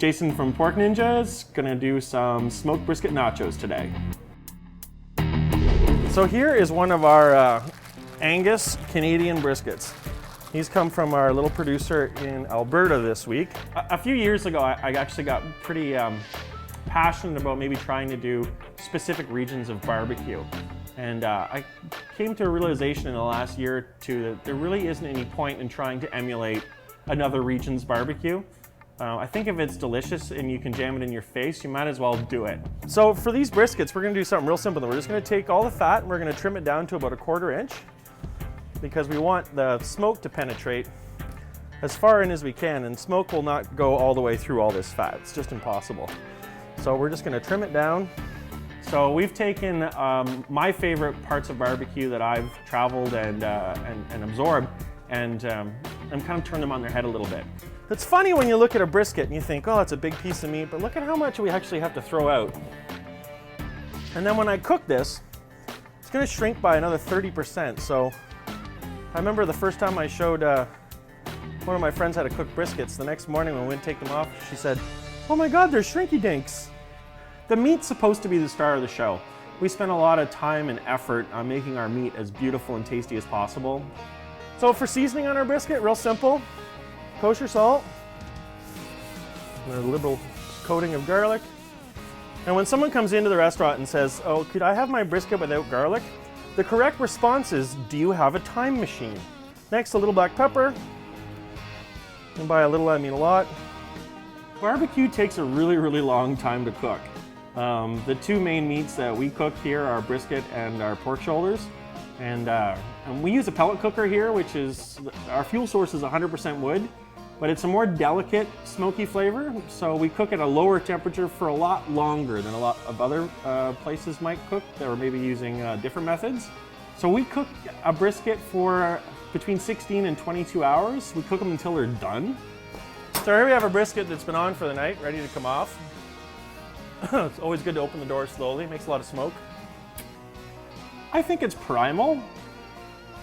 Jason from Pork Ninja's gonna do some smoked brisket nachos today. So here is one of our Angus Canadian briskets. He's come from our little producer in Alberta this week. A few years ago, I actually got pretty passionate about maybe trying to do specific regions of barbecue. And I came to a realization in the last year or two that there really isn't any point in trying to emulate another region's barbecue. I think if it's delicious and you can jam it in your face, you might as well do it. So for these briskets, we're gonna do something real simple. We're just gonna take all the fat and we're gonna trim it down to about 1/4 inch because we want the smoke to penetrate as far in as we can, and smoke will not go all the way through all this fat. It's just impossible. So we're just gonna trim it down. So we've taken my favorite parts of barbecue that I've traveled and absorbed and kind of turned them on their head a little bit. It's funny when you look at a brisket and you think, oh, it's a big piece of meat, but look at how much we actually have to throw out. And then when I cook this, it's gonna shrink by another 30%. So I remember the first time I showed one of my friends how to cook briskets, the next morning when we went to take them off, she said, oh my God, they're shrinky dinks. The meat's supposed to be the star of the show. We spend a lot of time and effort on making our meat as beautiful and tasty as possible. So for seasoning on our brisket, real simple. Kosher salt, and a liberal coating of garlic. And when someone comes into the restaurant and says, oh, could I have my brisket without garlic? The correct response is, do you have a time machine? Next, a little black pepper. And by a little, I mean a lot. Barbecue takes a really, really long time to cook. The two main meats that we cook here are brisket and our pork shoulders. And we use a pellet cooker here, which is, our fuel source is 100% wood, but it's a more delicate, smoky flavor. So we cook at a lower temperature for a lot longer than a lot of other places might cook that are maybe using different methods. So we cook a brisket for between 16 and 22 hours. We cook them until they're done. So here we have a brisket that's been on for the night, ready to come off. It's always good to open the door slowly, it makes a lot of smoke. I think it's primal.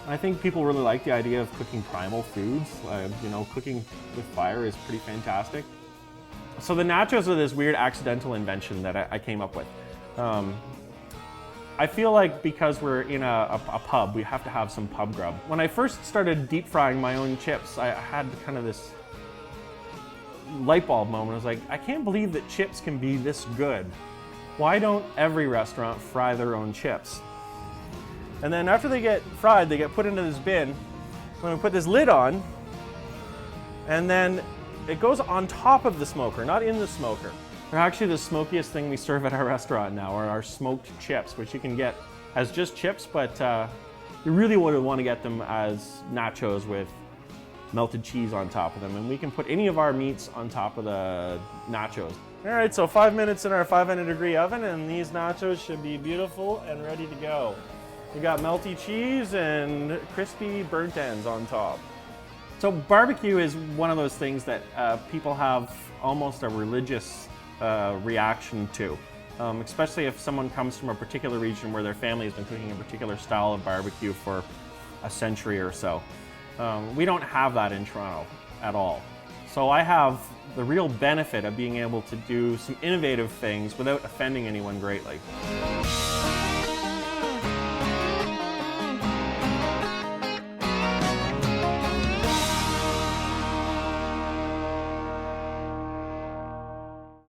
I think people really like the idea of cooking primal foods. You know, cooking with fire is pretty fantastic. So the nachos are this weird accidental invention that I came up with. I feel like because we're in a pub, we have to have some pub grub. When I first started deep frying my own chips, I had kind of this light bulb moment. I was like, I can't believe that chips can be this good. Why don't every restaurant fry their own chips? And then after they get fried, they get put into this bin. When we put this lid on, and then it goes on top of the smoker, not in the smoker. They're actually the smokiest thing we serve at our restaurant now, are our smoked chips, which you can get as just chips, but you really would want to get them as nachos with melted cheese on top of them. And we can put any of our meats on top of the nachos. All right, so 5 minutes in our 500-degree oven, and these nachos should be beautiful and ready to go. We got melty cheese and crispy burnt ends on top. So barbecue is one of those things that people have almost a religious reaction to, especially if someone comes from a particular region where their family has been cooking a particular style of barbecue for a century or so. We don't have that in Toronto at all. So I have the real benefit of being able to do some innovative things without offending anyone greatly.